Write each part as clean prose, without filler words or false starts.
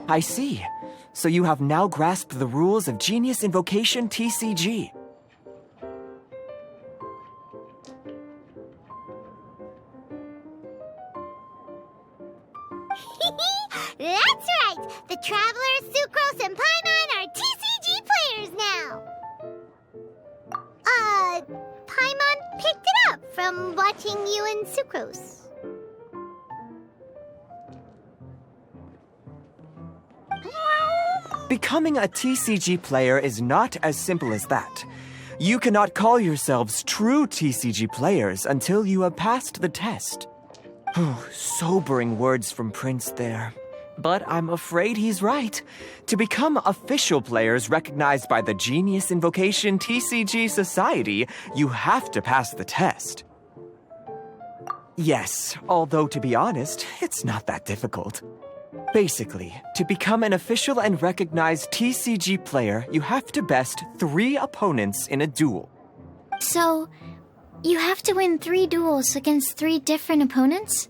I see. So you have now grasped the rules of Genius Invocation TCG. That's right! The Traveler, Sucrose, and Paimon are TCG players now! Paimon picked it up from watching you and Sucrose. Becoming a TCG player is not as simple as that. You cannot call yourselves true TCG players until you have passed the test. Sobering words from Prince there. But I'm afraid he's right. To become official players recognized by the Genius Invocation TCG Society, you have to pass the test. Yes, although to be honest, it's not that difficult. Basically, to become an official and recognized TCG player, you have to best 3 opponents in a duel. So, you have to win 3 duels against 3 different opponents?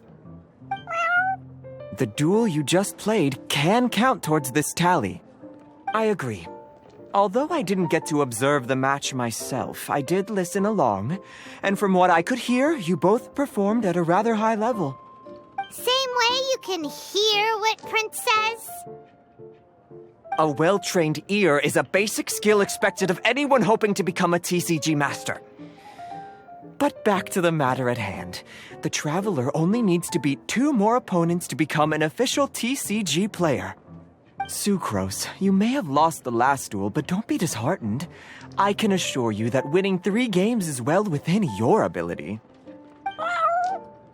The duel you just played can count towards this tally. I agree. Although I didn't get to observe the match myself, I did listen along, and from what I could hear, you both performed at a rather high level. Same way you can hear what Prince says? A well-trained ear is a basic skill expected of anyone hoping to become a TCG master. But back to the matter at hand. The Traveler only needs to beat 2 more opponents to become an official TCG player. Sucrose, you may have lost the last duel, but don't be disheartened. I can assure you that winning 3 games is well within your ability.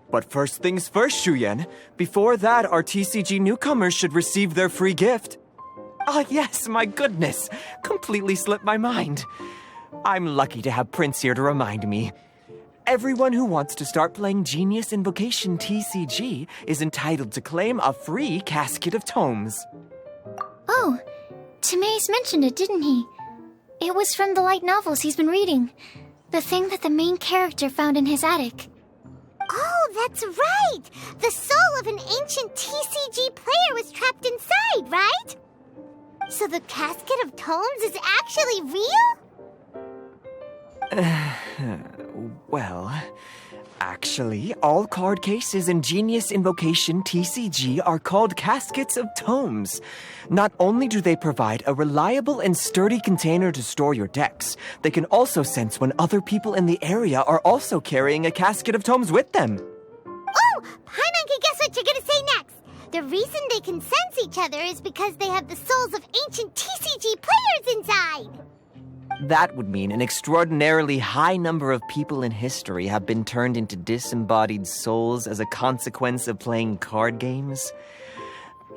But first things first, Shuyen. Before that, our TCG newcomers should receive their free gift. Ah, yes, my goodness. Completely slipped my mind. I'm lucky to have Prince here to remind me. Everyone who wants to start playing Genius Invocation TCG is entitled to claim a free casket of tomes. Oh, Timaeus mentioned it, didn't he? It was from the light novels he's been reading. The thing that the main character found in his attic. Oh, that's right! The soul of an ancient TCG player was trapped inside, right? So the casket of tomes is actually real? Well, actually, all card cases in Genius Invocation TCG are called caskets of tomes. Not only do they provide a reliable and sturdy container to store your decks, they can also sense when other people in the area are also carrying a casket of tomes with them. Oh, Paimon can guess what you're gonna say next. The reason they can sense each other is because they have the souls of ancient TCG players inside. That would mean an extraordinarily high number of people in history have been turned into disembodied souls as a consequence of playing card games.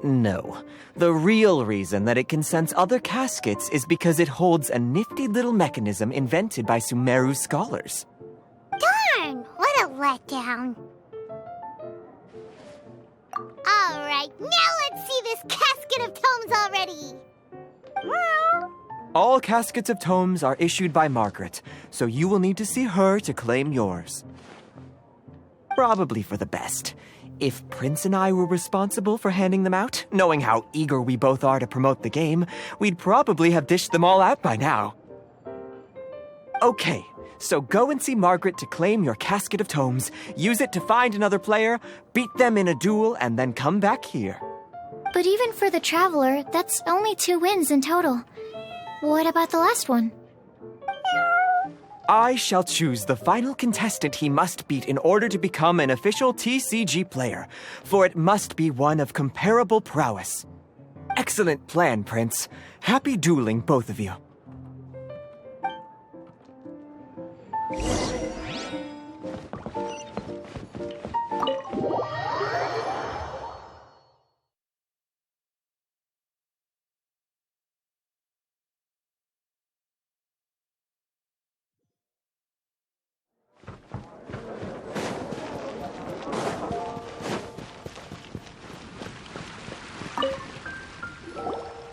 No. The real reason that it can sense other caskets is because it holds a nifty little mechanism invented by Sumeru scholars. Darn! What a letdown. Alright, now let's see this casket of tomes already. All caskets of tomes are issued by Margaret, so you will need to see her to claim yours. Probably for the best. If Prince and I were responsible for handing them out, knowing how eager we both are to promote the game, we'd probably have dished them all out by now. Okay, so go and see Margaret to claim your casket of tomes, use it to find another player, beat them in a duel, and then come back here. But even for the Traveler, that's only 2 wins in total. What about the last one? I shall choose the final contestant he must beat in order to become an official TCG player, for it must be one of comparable prowess. Excellent plan, Prince. Happy dueling, both of you.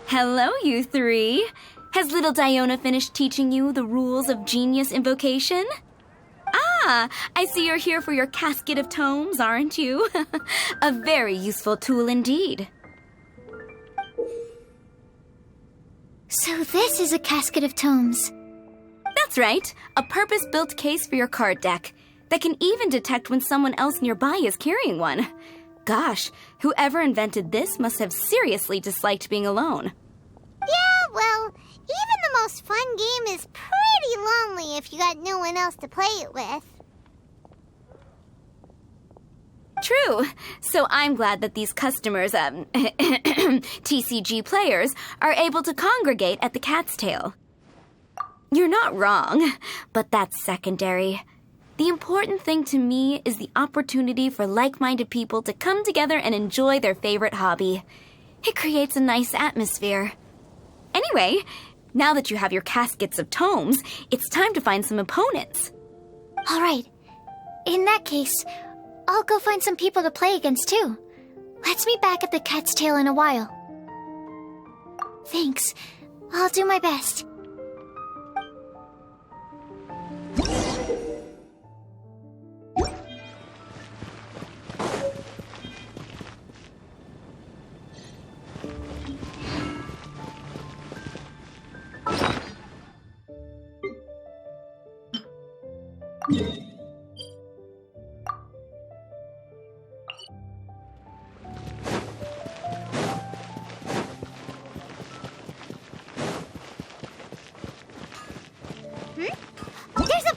Hello, you 3. Has little Diona finished teaching you the rules of Genius Invocation? Ah, I see you're here for your casket of tomes, aren't you? A very useful tool indeed. So this is a casket of tomes. That's right, a purpose-built case for your card deck that can even detect when someone else nearby is carrying one. Gosh, whoever invented this must have seriously disliked being alone. Yeah, well, even the most fun game is pretty lonely if you got no one else to play it with. True. So I'm glad that these customers, TCG players, are able to congregate at the Cat's Tail. You're not wrong, but that's secondary. The important thing to me is the opportunity for like-minded people to come together and enjoy their favorite hobby. It creates a nice atmosphere. Anyway, now that you have your caskets of tomes, it's time to find some opponents. All right. In that case, I'll go find some people to play against too. Let's meet back at the Cat's Tail in a while. Thanks. I'll do my best. There's a...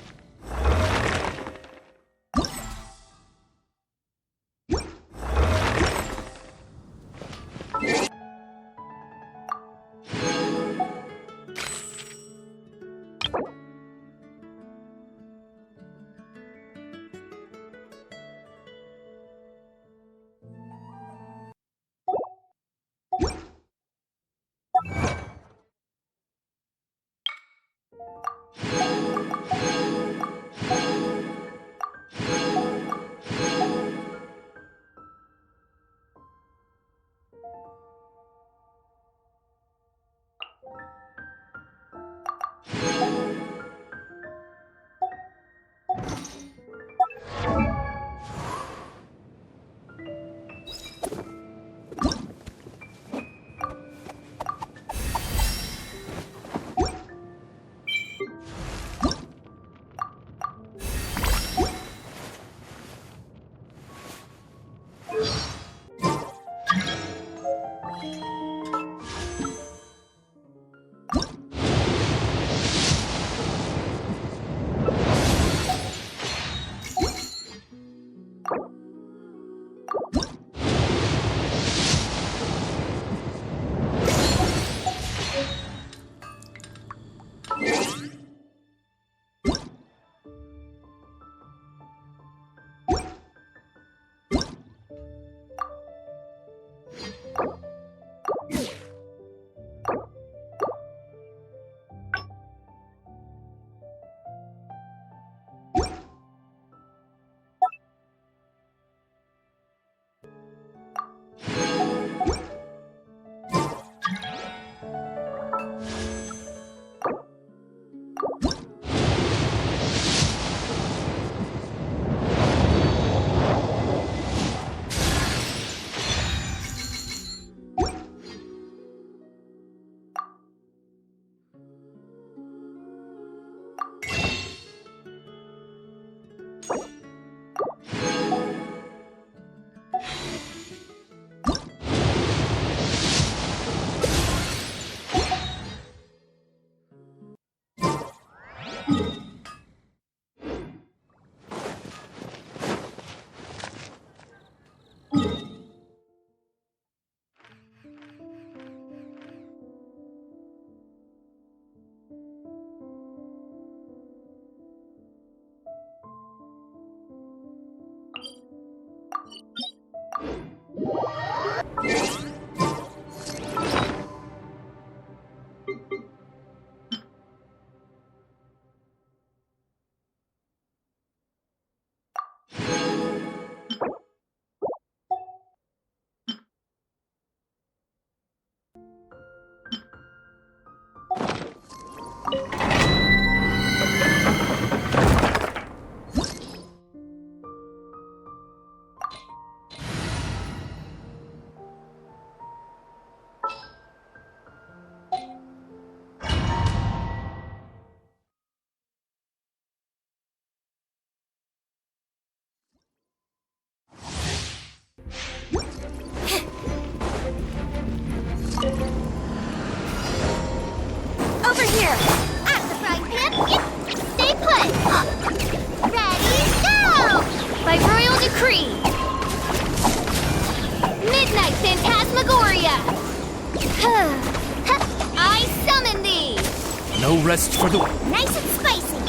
rest for the... Nice and spicy.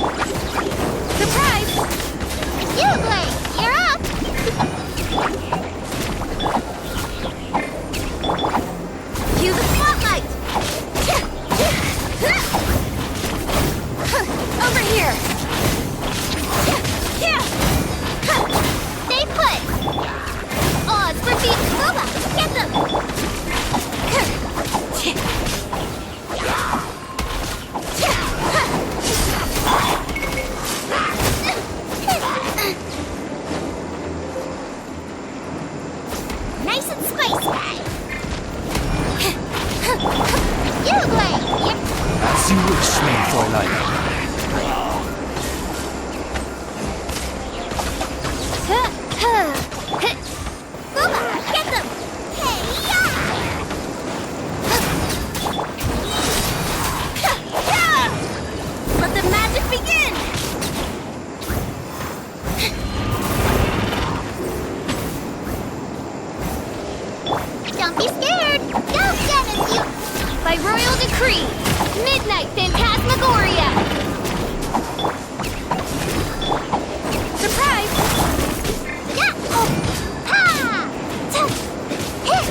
Surprise! Ublade, you're up! Cue the spotlight! Over here! Stay put! Oz for beat Boba! Get them! Nice and spicy! Ublade! As you wish, mein Fräulein. Boba, get them! Hey-ya! Let the magic begin! Don't be scared! Go get him, you... By royal decree, Midnight Phantasmagoria! Surprise! Yeah! Oh. Ha! Tuh. Heh.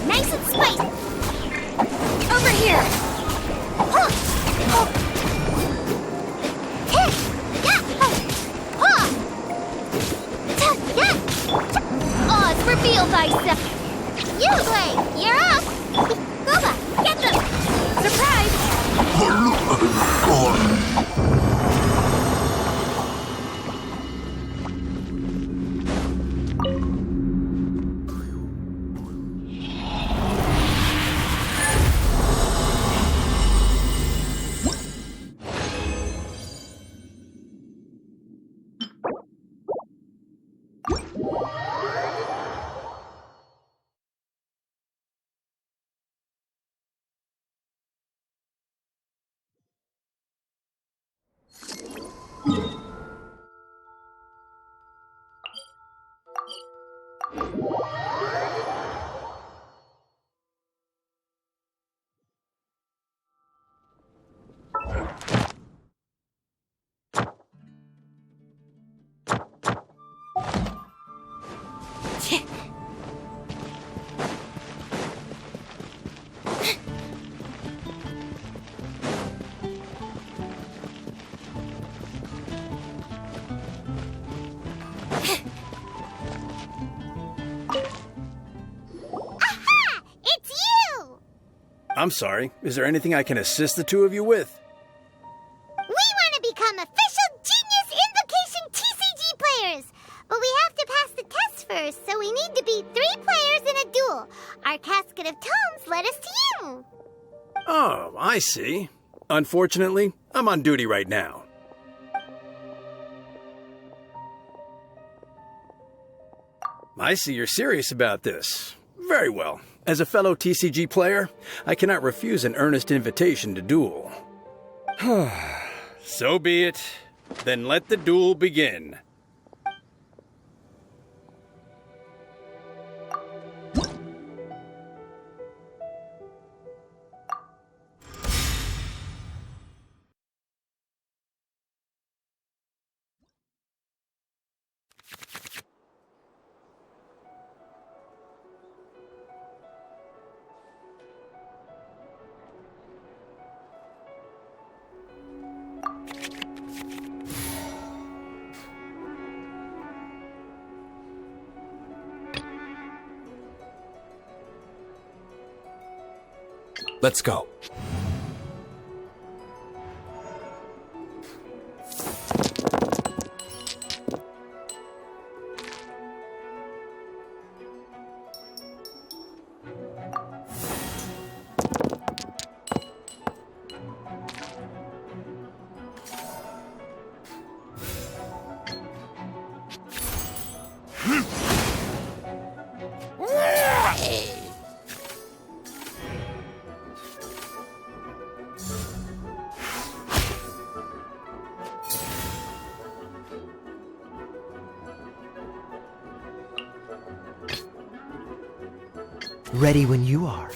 Nice and spicy! Over here! Huh. Oh. Heh. Yeah. Oh. Huh. Tuh. Yeah. Oz, reveal thyself! Ublade, you're up! Boba, get them! Surprise! Aha! It's you! I'm sorry. Is there anything I can assist the two of you with? We want to become official Genius Invocation TCG players! But we have to pass the test first, so we need to beat 3 players in a duel. Our Casket of Tomes led us to you. Oh, I see. Unfortunately, I'm on duty right now. I see you're serious about this. Very well. As a fellow TCG player, I cannot refuse an earnest invitation to duel. So be it. Then let the duel begin. Let's go. Ready when you are.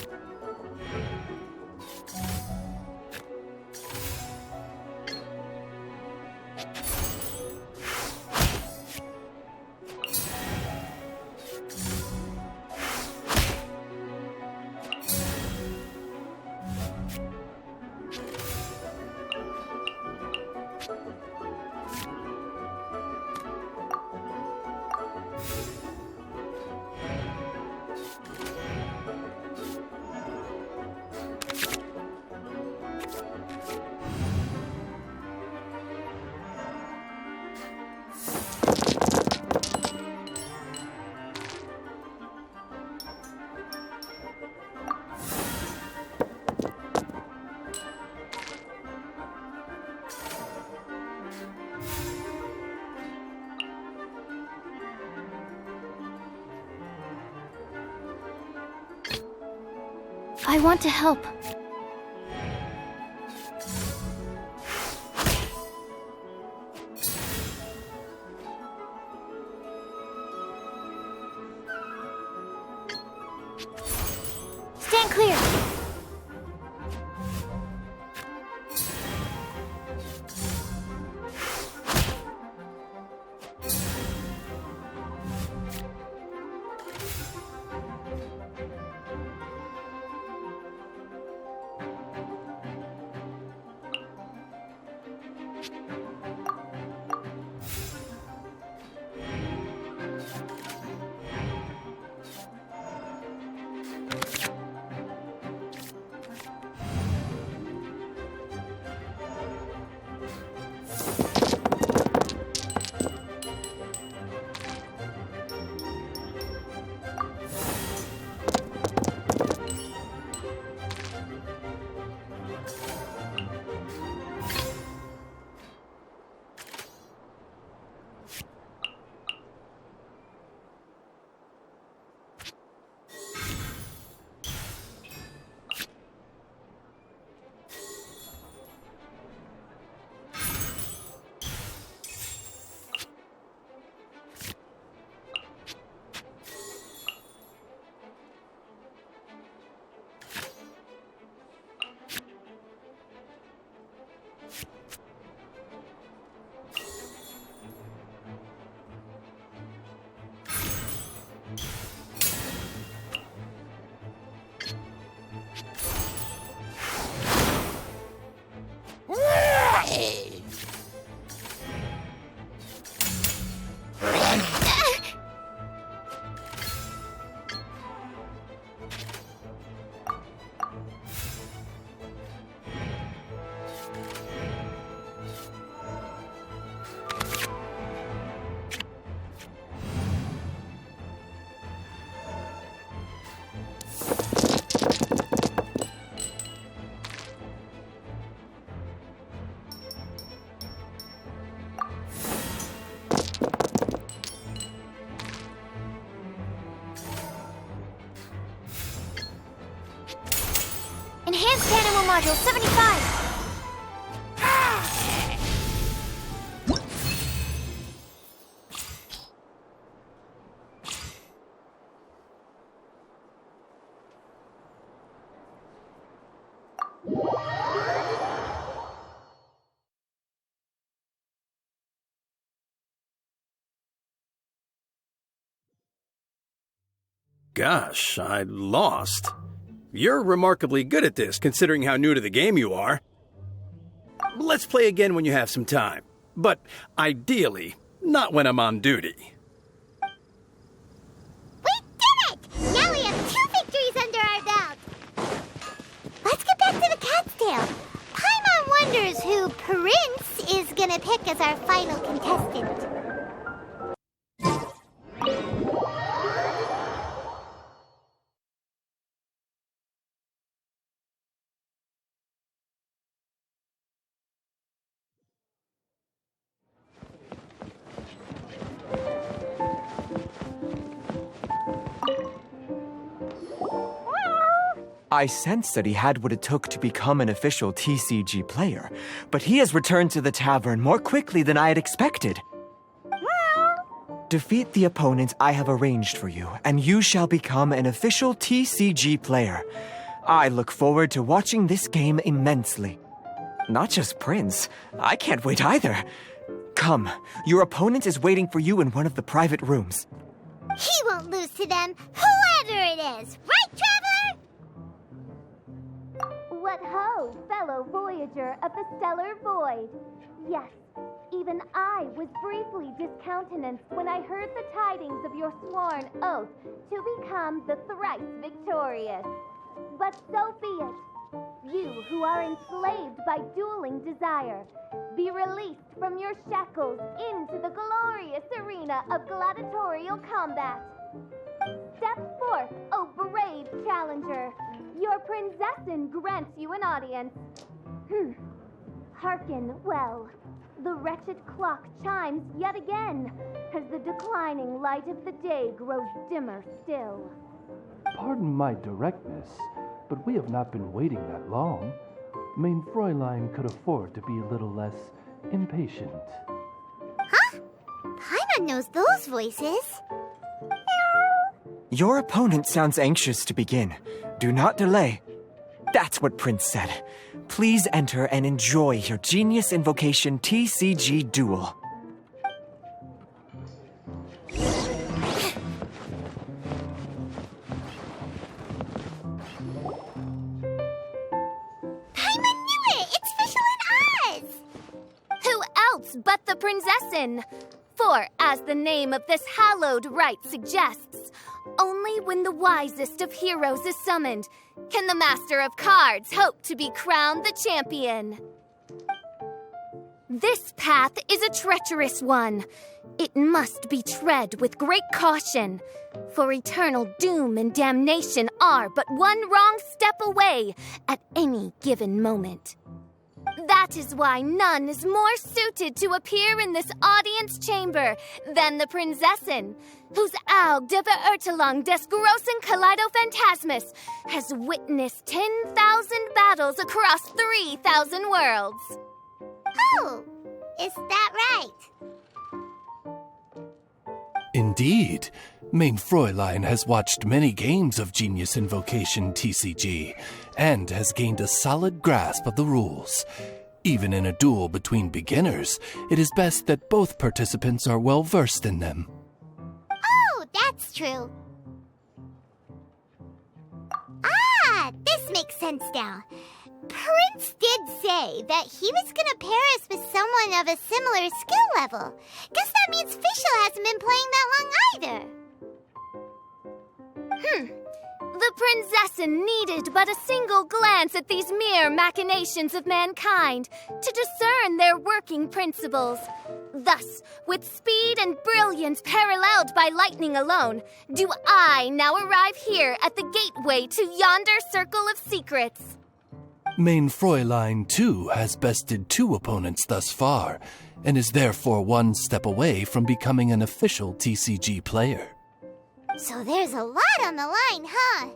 I want to help. Stand clear. Enhanced Animal Module 75! Gosh, I lost. You're remarkably good at this, considering how new to the game you are. Let's play again when you have some time. But ideally, not when I'm on duty. We did it! Now we have 2 victories under our belt. Let's get back to the cat's tail. Paimon wonders who Prince is gonna pick as our final contestant. I sensed that he had what it took to become an official TCG player, but he has returned to the tavern more quickly than I had expected. Defeat the opponent I have arranged for you, and you shall become an official TCG player. I look forward to watching this game immensely. Not just Prince. I can't wait either. Come, your opponent is waiting for you in one of the private rooms. He won't lose to them, whoever it is. Right, Traveler? What ho, fellow voyager of the stellar void. Yes, even I was briefly discountenanced when I heard the tidings of your sworn oath to become the thrice victorious. But so be it. You who are enslaved by dueling desire, be released from your shackles into the glorious arena of gladiatorial combat. Step forth, O brave challenger. Your princessin grants you an audience. Hearken well. The wretched clock chimes yet again, as the declining light of the day grows dimmer still. Pardon my directness, but we have not been waiting that long. Mein Fräulein could afford to be a little less impatient. Huh? Paimon knows those voices. Your opponent sounds anxious to begin. Do not delay. That's what Prince said. Please enter and enjoy your Genius Invocation TCG duel. But the princessin. For, as the name of this hallowed rite suggests, only when the wisest of heroes is summoned can the master of cards hope to be crowned the champion. This path is a treacherous one. It must be tread with great caution, for eternal doom and damnation are but one wrong step away at any given moment. That is why none is more suited to appear in this audience chamber than the princessin, whose Auge de Beurtelung des großen Kaleido-Phantasmus has witnessed 10,000 battles across 3,000 worlds. Oh, is that right? Indeed. Mein Fräulein has watched many games of Genius Invocation TCG and has gained a solid grasp of the rules. Even in a duel between beginners, it is best that both participants are well versed in them. Oh, that's true. Ah, this makes sense now. Prince did say that he was gonna pair us with someone of a similar skill level. Guess that means Fischl hasn't been playing that long either. The princessin needed but a single glance at these mere machinations of mankind to discern their working principles. Thus, with speed and brilliance paralleled by lightning alone, do I now arrive here at the gateway to yonder circle of secrets. Mein Fräulein, too, has bested 2 opponents thus far, and is therefore one step away from becoming an official TCG player. So there's a lot on the line, huh?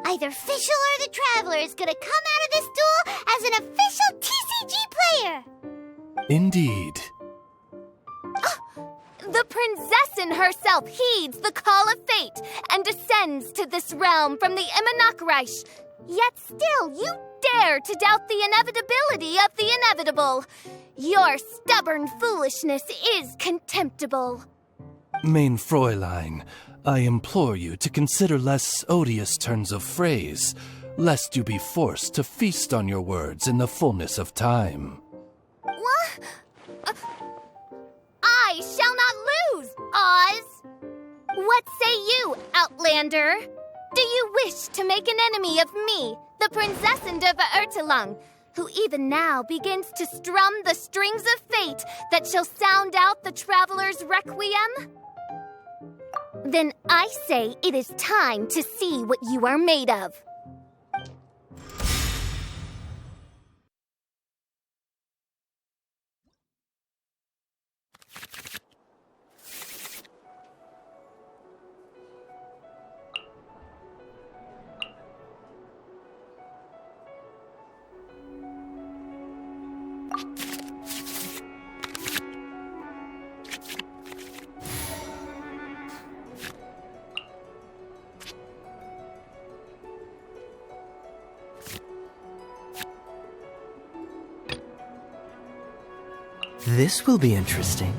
Either Fischl or the Traveler is gonna come out of this duel as an official TCG player! Indeed. The princessin herself heeds the call of fate and descends to this realm from the Immanakreich. Yet still, you dare to doubt the inevitability of the inevitable. Your stubborn foolishness is contemptible. Mein Fräulein, I implore you to consider less odious turns of phrase, lest you be forced to feast on your words in the fullness of time. What? I shall not lose, Oz! What say you, Outlander? Do you wish to make an enemy of me, the Princessin de Beurtelung, who even now begins to strum the strings of fate that shall sound out the traveler's requiem? Then I say it is time to see what you are made of. This will be interesting.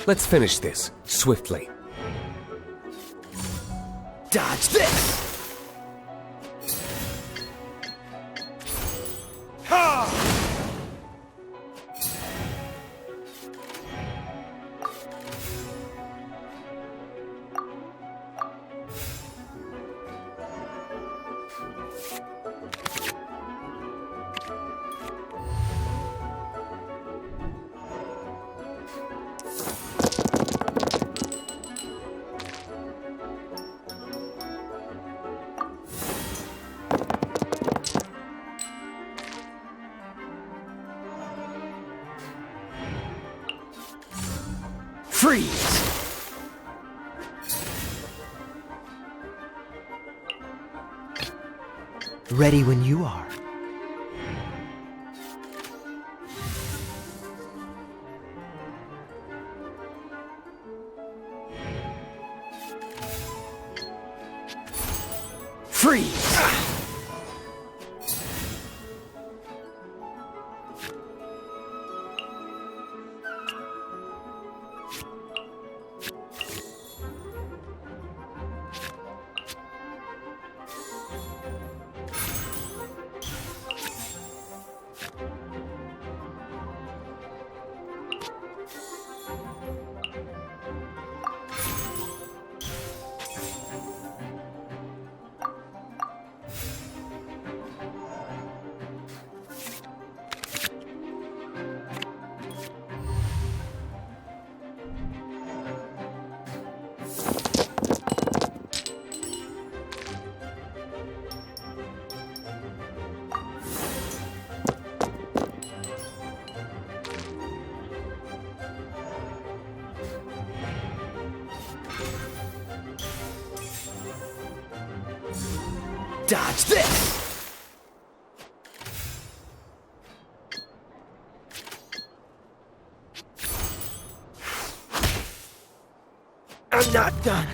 Let's finish this, swiftly. Dodge this! Freeze! Ready when you are. Freeze! Dodge this! I'm not done.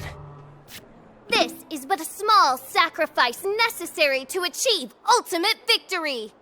This is but a small sacrifice necessary to achieve ultimate victory.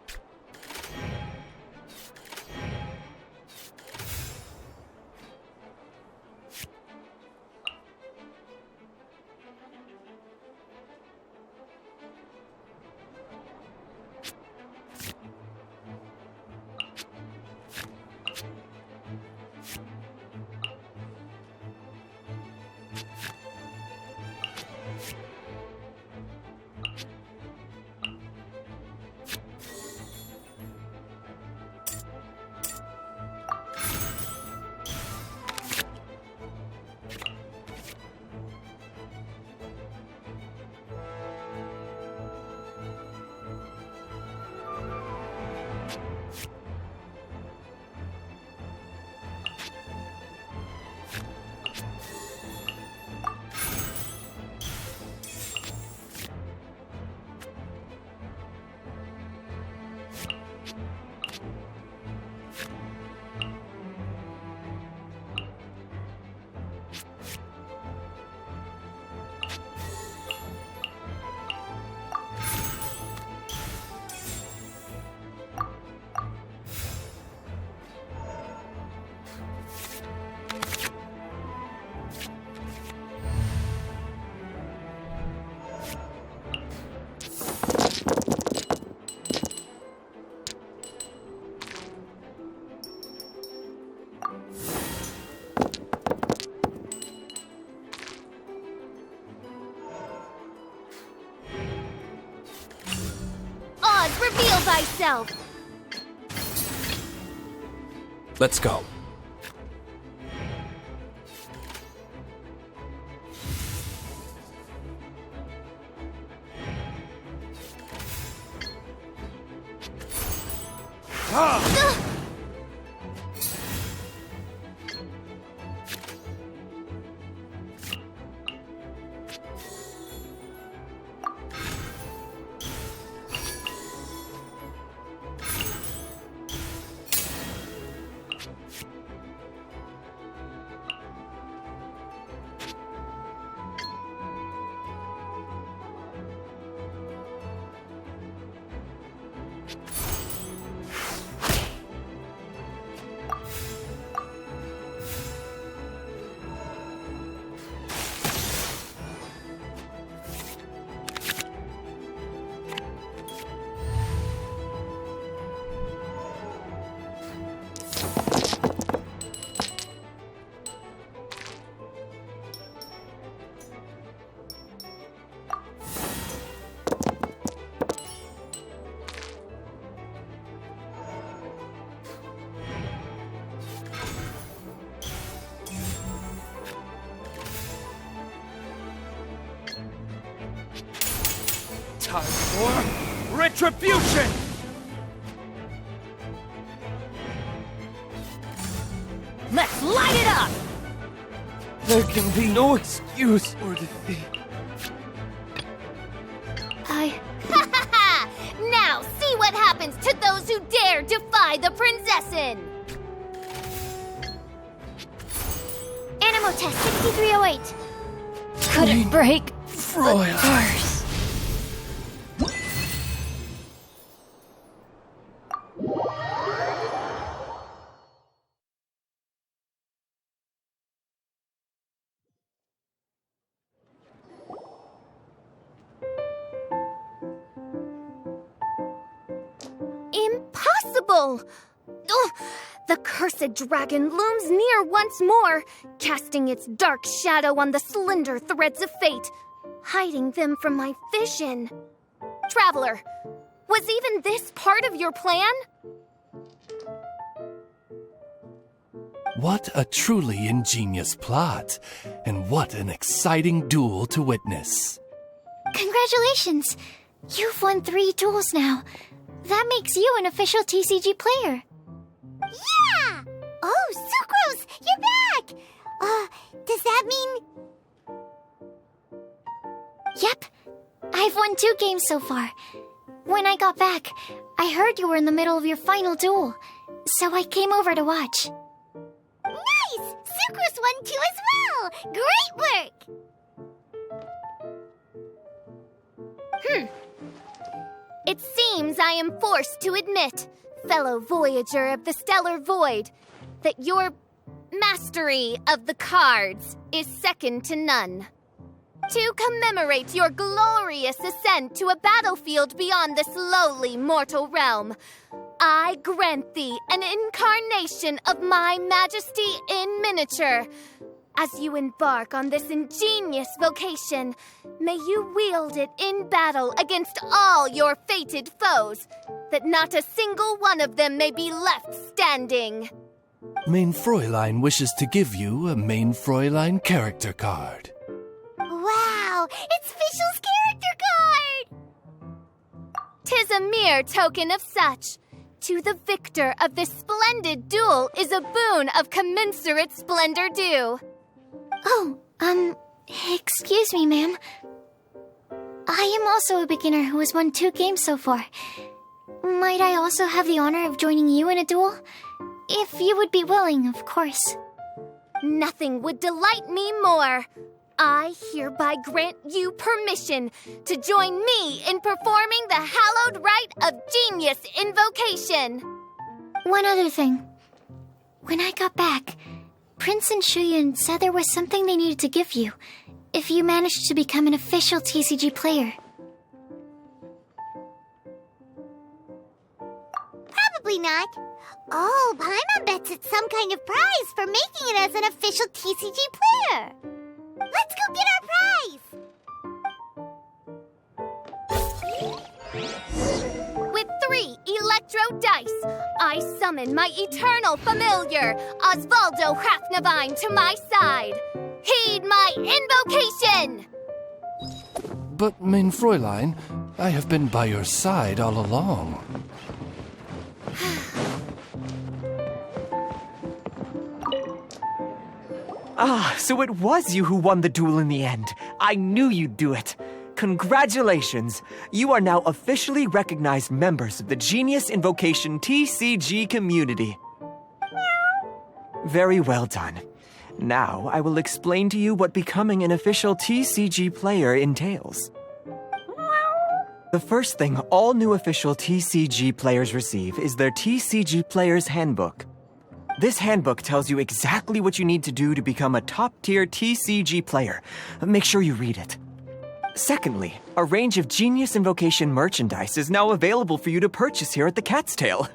Reveal thyself! Let's go. Time for retribution! Let's light it up! There can be no excuse for defeat. Now see what happens to those who dare defy the Prinzessin! Animal test 6308. Couldn't break the doors. Impossible! Ugh, the cursed dragon looms near once more, casting its dark shadow on the slender threads of fate, hiding them from my vision. Traveler, was even this part of your plan? What a truly ingenious plot, and what an exciting duel to witness. Congratulations! You've won 3 duels now. That makes you an official TCG player. Yeah! Oh, Sucrose, you're back! Does that mean... Yep. I've won 2 games so far. When I got back, I heard you were in the middle of your final duel, so I came over to watch. Nice! Sucrose won too as well! Great work! It seems I am forced to admit, fellow voyager of the stellar void, that your mastery of the cards is second to none. To commemorate your glorious ascent to a battlefield beyond this lowly mortal realm, I grant thee an incarnation of my majesty in miniature. As you embark on this ingenious vocation, may you wield it in battle against all your fated foes, that not a single one of them may be left standing. Main Fräulein wishes to give you a Main Fräulein character card. Wow! It's Fischl's character card! 'Tis a mere token of such. To the victor of this splendid duel is a boon of commensurate splendor due. Oh, excuse me, ma'am. I am also a beginner who has won 2 games so far. Might I also have the honor of joining you in a duel? If you would be willing, of course. Nothing would delight me more. I hereby grant you permission to join me in performing the hallowed rite of genius invocation. One other thing. When I got back, Prince and Shuyan said there was something they needed to give you if you managed to become an official TCG player. Probably not. Oh, Paimon bets it's some kind of prize for making it as an official TCG player. Let's go get our prize! With 3 electro dice, I summon my eternal familiar, Osvaldo Hrafnavine, to my side. Heed my invocation! But, Main Fräulein, I have been by your side all along. Ah, so it was you who won the duel in the end. I knew you'd do it. Congratulations! You are now officially recognized members of the Genius Invocation TCG community. Very well done. Now, I will explain to you what becoming an official TCG player entails. The first thing all new official TCG players receive is their TCG Player's Handbook. This handbook tells you exactly what you need to do to become a top-tier TCG player. Make sure you read it. Secondly, a range of Genius Invocation merchandise is now available for you to purchase here at the Cat's Tail.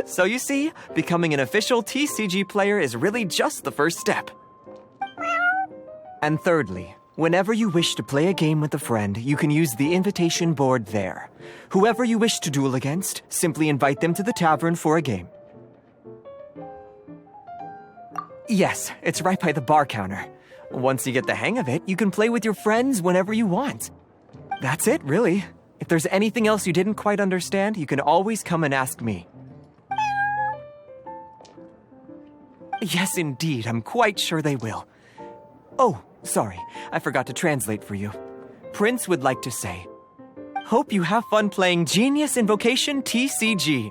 So you see, becoming an official TCG player is really just the first step. And thirdly, whenever you wish to play a game with a friend, you can use the invitation board there. Whoever you wish to duel against, simply invite them to the tavern for a game. Yes, it's right by the bar counter. Once you get the hang of it, you can play with your friends whenever you want. That's it, really. If there's anything else you didn't quite understand, you can always come and ask me. Yes, indeed, I'm quite sure they will. Oh, sorry, I forgot to translate for you. Prince would like to say, hope you have fun playing Genius Invocation TCG.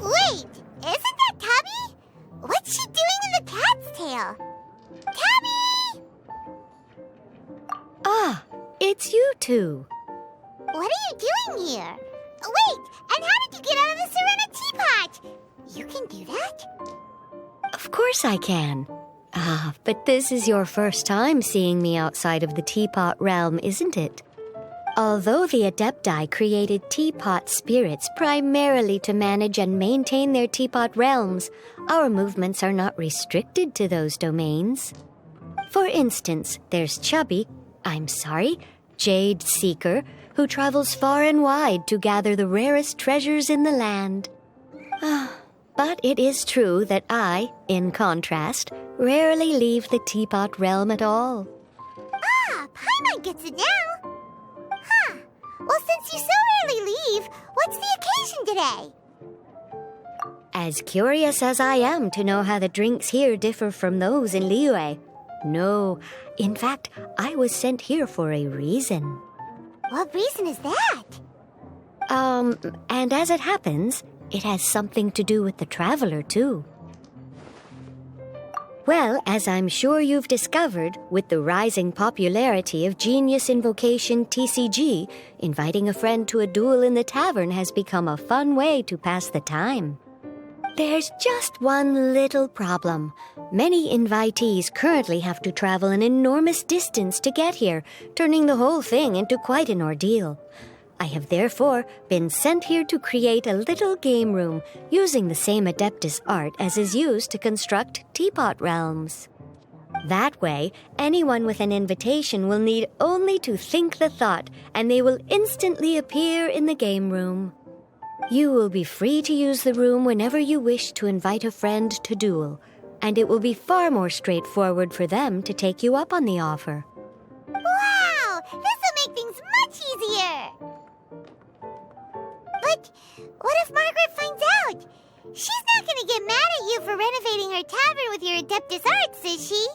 Wait, isn't that Tabby? What's she doing in the cat's tail? Tabby! Ah, it's you two. What are you doing here? Wait, and how did you get out of the Serena teapot? You can do that? Of course I can. Ah, but this is your first time seeing me outside of the teapot realm, isn't it? Although the Adepti created teapot spirits primarily to manage and maintain their teapot realms, our movements are not restricted to those domains. For instance, there's Jade Seeker, who travels far and wide to gather the rarest treasures in the land. But it is true that I, in contrast, rarely leave the teapot realm at all. Ah, Paimon gets it now. Huh. Well, since you so rarely leave, what's the occasion today? As curious as I am to know how the drinks here differ from those in Liyue. No, in fact, I was sent here for a reason. What reason is that? And as it happens, it has something to do with the Traveler, too. Well, as I'm sure you've discovered, with the rising popularity of Genius Invocation TCG, inviting a friend to a duel in the tavern has become a fun way to pass the time. There's just one little problem. Many invitees currently have to travel an enormous distance to get here, turning the whole thing into quite an ordeal. I have therefore been sent here to create a little game room using the same Adeptus art as is used to construct teapot realms. That way, anyone with an invitation will need only to think the thought, and they will instantly appear in the game room. You will be free to use the room whenever you wish to invite a friend to duel, and it will be far more straightforward for them to take you up on the offer. Wow! This will make things much easier! But what if Margaret finds out? She's not going to get mad at you for renovating her tavern with your Adeptus arts, is she?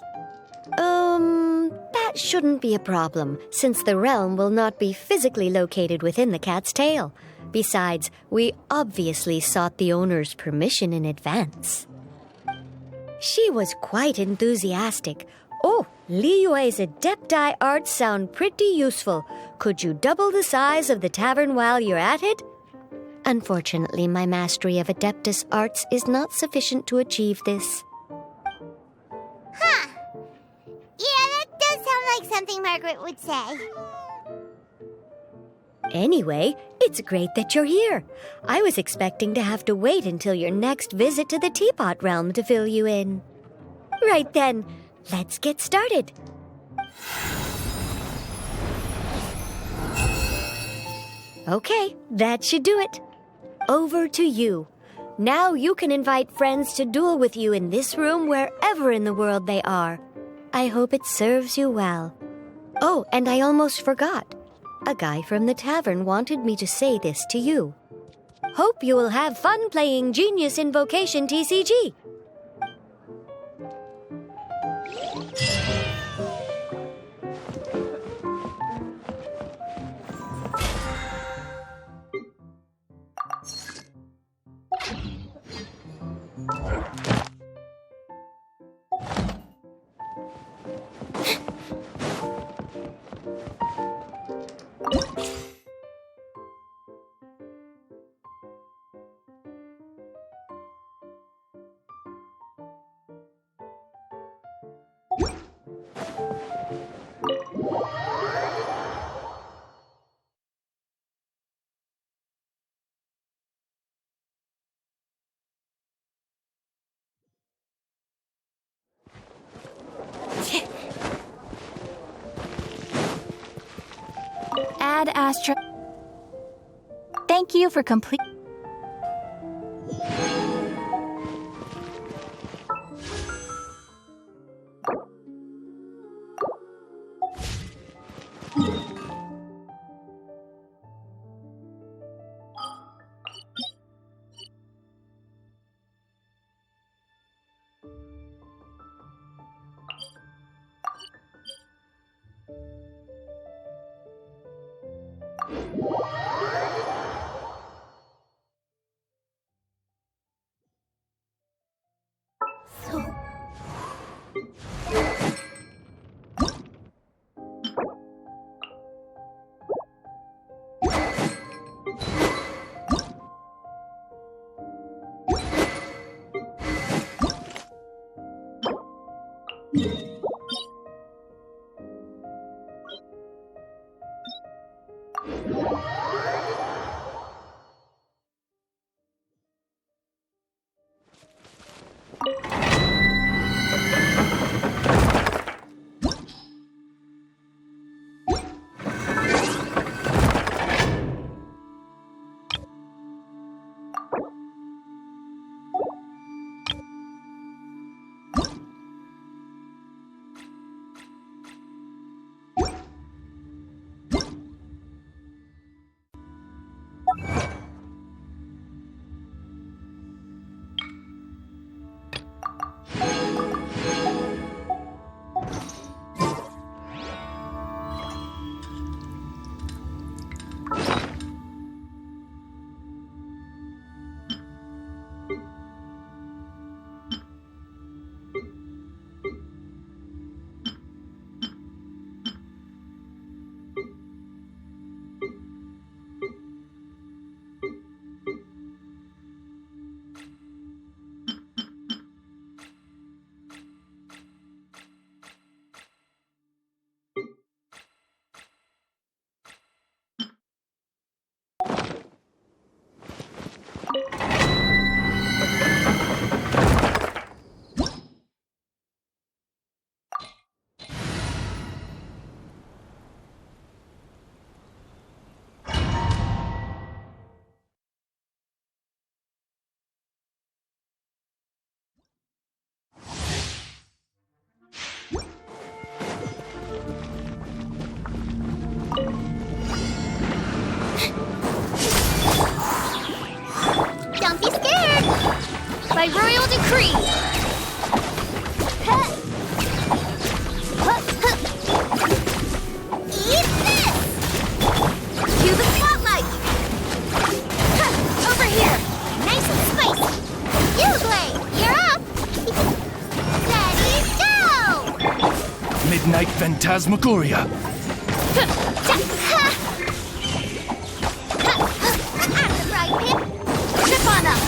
That shouldn't be a problem, since the realm will not be physically located within the cat's tail. Besides, we obviously sought the owner's permission in advance. She was quite enthusiastic, Oh, Liyue's Adepti arts sound pretty useful. Could you double the size of the tavern while you're at it? Unfortunately, my mastery of Adeptus arts is not sufficient to achieve this. Huh. Yeah, that does sound like something Margaret would say. Anyway, it's great that you're here. I was expecting to have to wait until your next visit to the Teapot Realm to fill you in. Right then, let's get started. Okay, that should do it. Over to you. Now you can invite friends to duel with you in this room wherever in the world they are. I hope it serves you well. Oh, and I almost forgot. A guy from the tavern wanted me to say this to you. Hope you will have fun playing Genius Invocation TCG. Ad Astra. Thank you for complete. By royal decree! Eat this! Cue the spotlight! Over here! Nice and spicy! You, Blade, you're up! Ready, go! Phantasmagoria. Amd Ryzen, zip on up.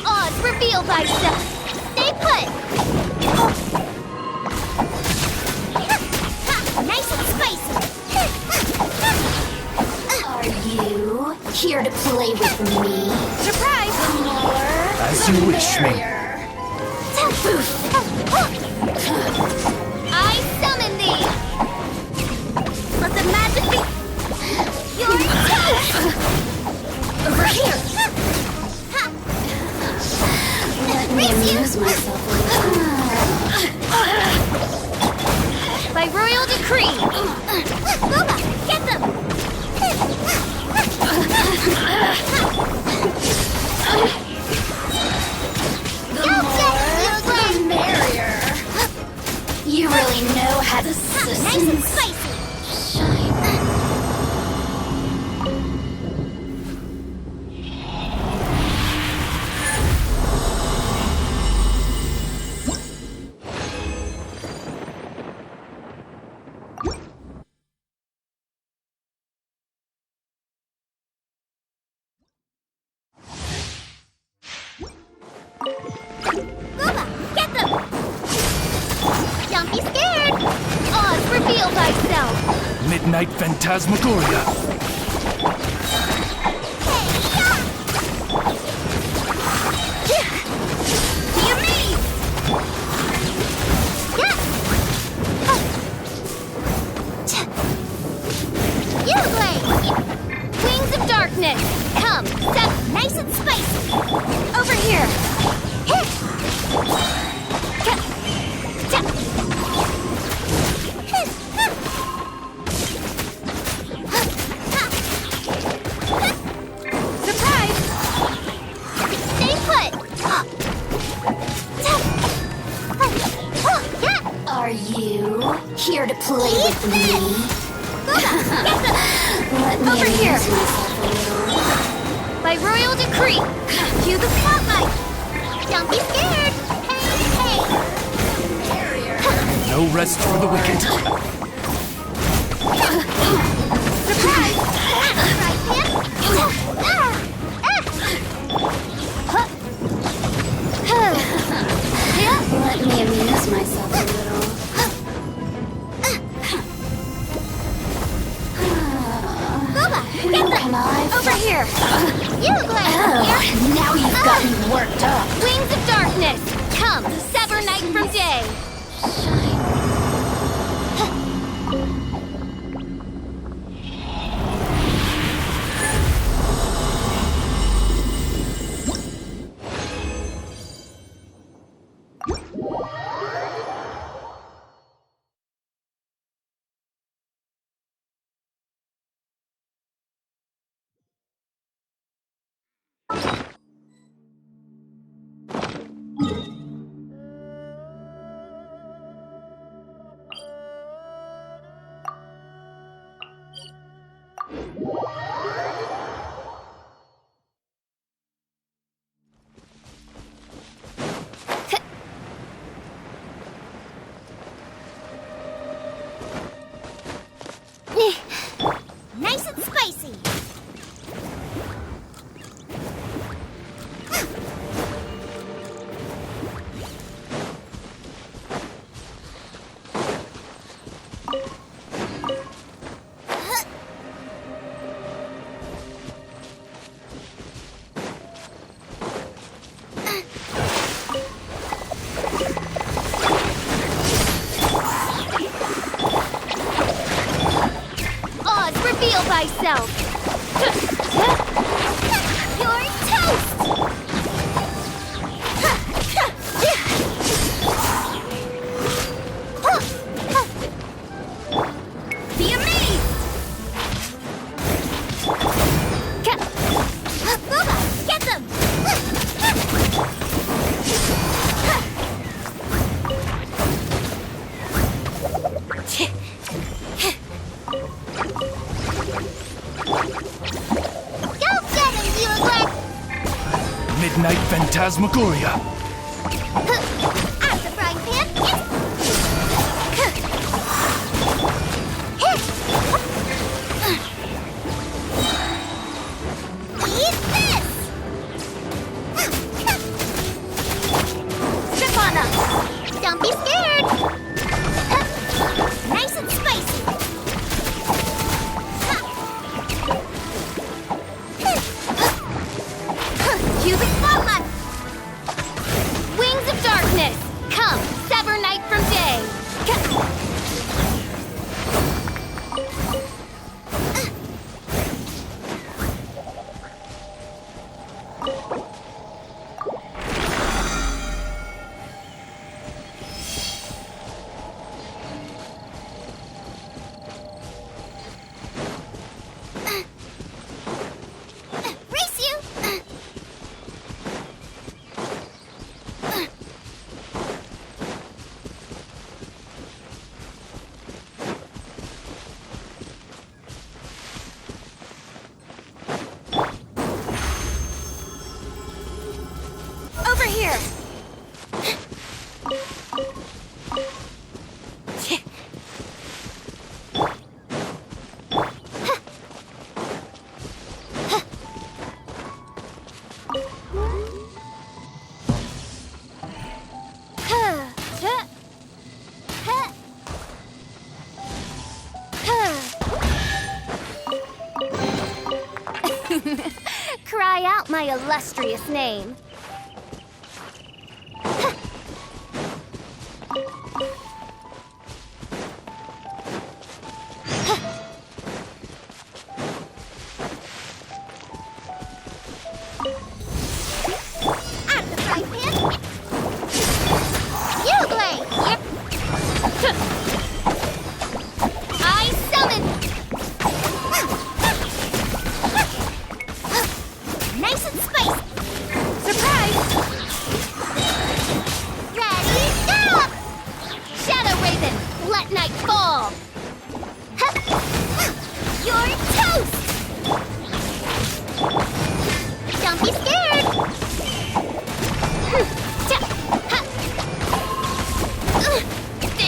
Oz, reveal thyself. Stay put. Nice and spicy. Are you here to play with me? Surprise! As you wish, me. I summon thee! Let the magic be... Your toast! Over here! Let me amuse myself By royal decree! Booba, get them! the merrier. You really know how to Nice and spicy. Booba, get them! Don't be scared! Oz, reveal thyself! Midnight Phantasmagoria. Be amazed! You blade! Wings of darkness! Come, step Nice and spicy. over here! Surprise! Stay put. Are you here to play with me? Let me Over here. amuse myself a little. By royal decree! Cue the spotlight! Don't be scared. Hey, No rest for the wicked. Surprise! Let me amuse myself a little. Who can I Over here! You blade. Oh, now you've got me worked up. Wings of darkness! Come, sever night from day! Nice and spicy. Oz, reveal thyself! You're toast. Be amazed! Booba, get them. Go get him, you blade. Midnight Phantasmagoria. After try out my illustrious name.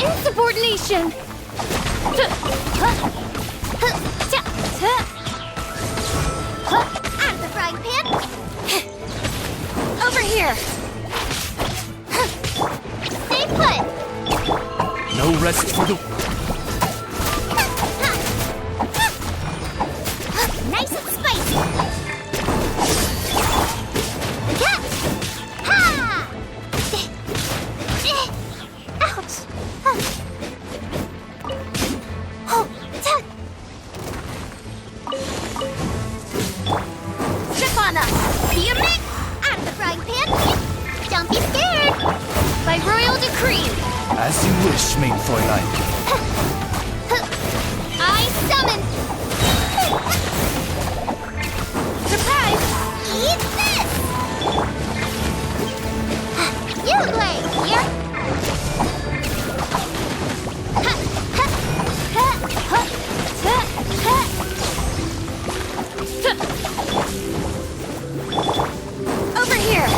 Insubordination! Out of the frying pan! Over here! Stay put! No rest for the... Nice and spicy! Ha! Ouch! Oh, Step on up! be a minute! Out of the frying pan! Don't be scared! By royal decree, As you wish, main Fräulein. I summon... Surprise! Eat this! You play here! Over here!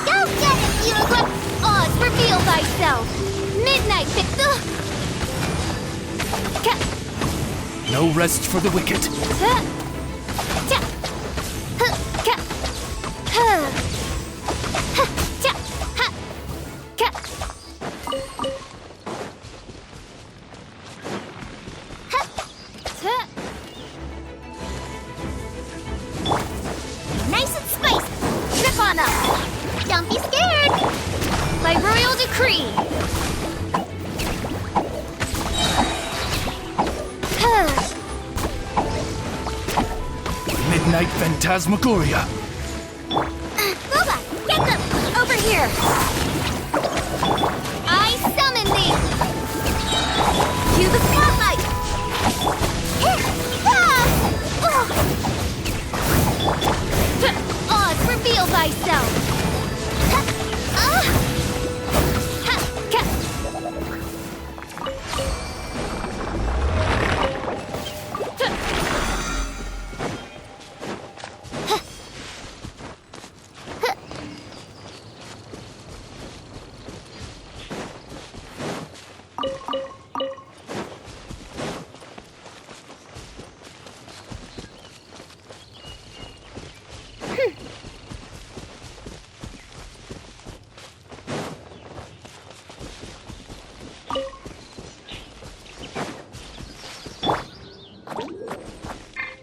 Go get it, Bugle! Oz, reveal thyself! Midnight Victor! No rest for the wicked. Nice and spicy! Step on up! Don't be scared! By royal decree! Midnight Phantasmagoria. Booba, get them! Over here! I summon thee! Cue the spotlight! Oz, reveal thyself!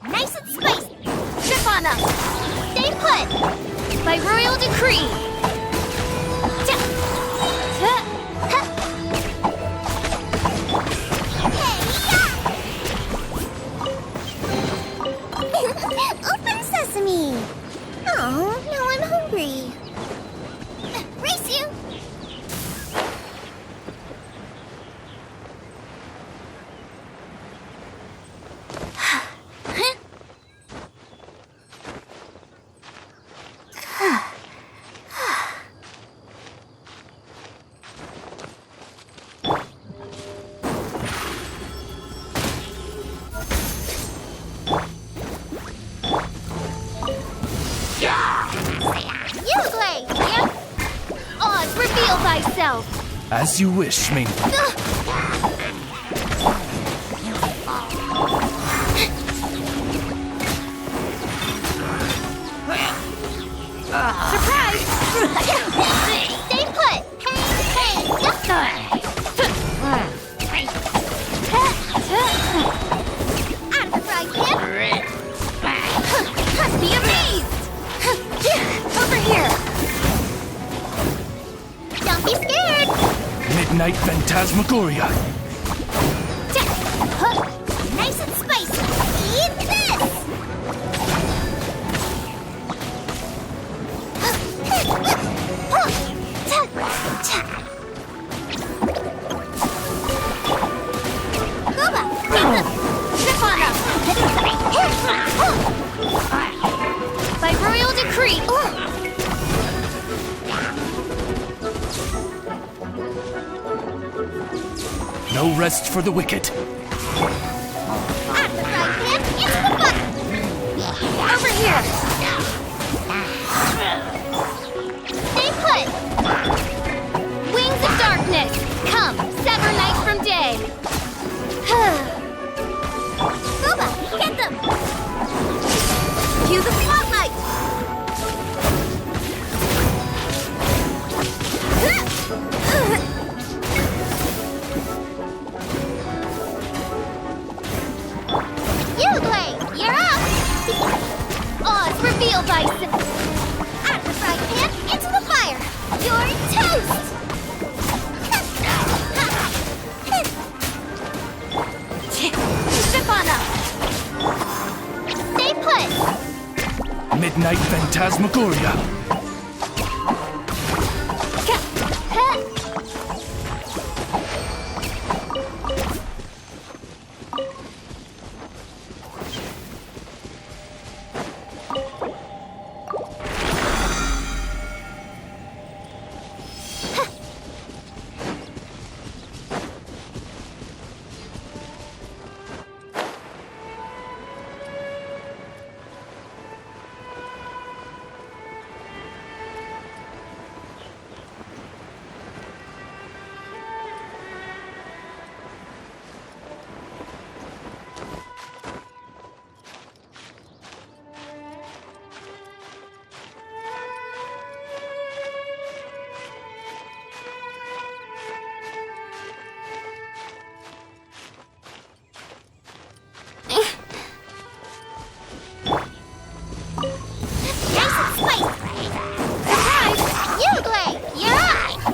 Nice and spicy! Step on up! Stay put! By royal decree! Open sesame! Oh, now I'm hungry. Race you! You play here! Oz, reveal thyself! As you wish, main... Surprise! Stay put! Hey, out of the frying pan! Be amazed! Midnight Phantasmagoria. Nice and spicy. Eat this! Booba, get them! Trip on them! By royal decree. No rest for the wicked. At the frying pan, into the butter! Over here. Stay put! Wings of darkness. Come, sever night from day. Booba, get them! Cue the spotlight! You're up! Oz revealed by At the frying pan, into the fire! You're toast! Zip on up. Stay put! Midnight Phantasmagoria.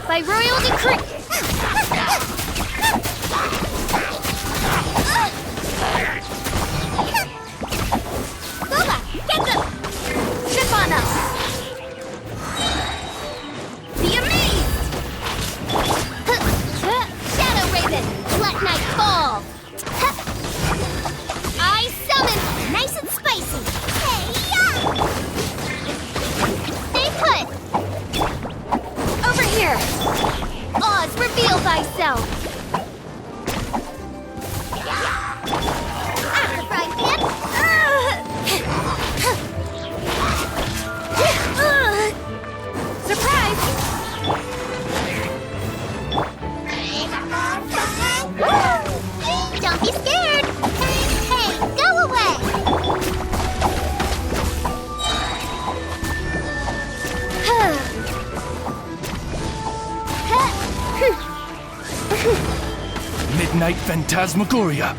By royal decree. Booba, get them! Zip on up. Be amazed! Shadow Raven, let night fall. I summon. Nice and spicy! Hey, Stay put! Over here. Oz, reveal thyself. At the frying pan! Surprise! Don't be scared! Hey, go away! Midnight Phantasmagoria.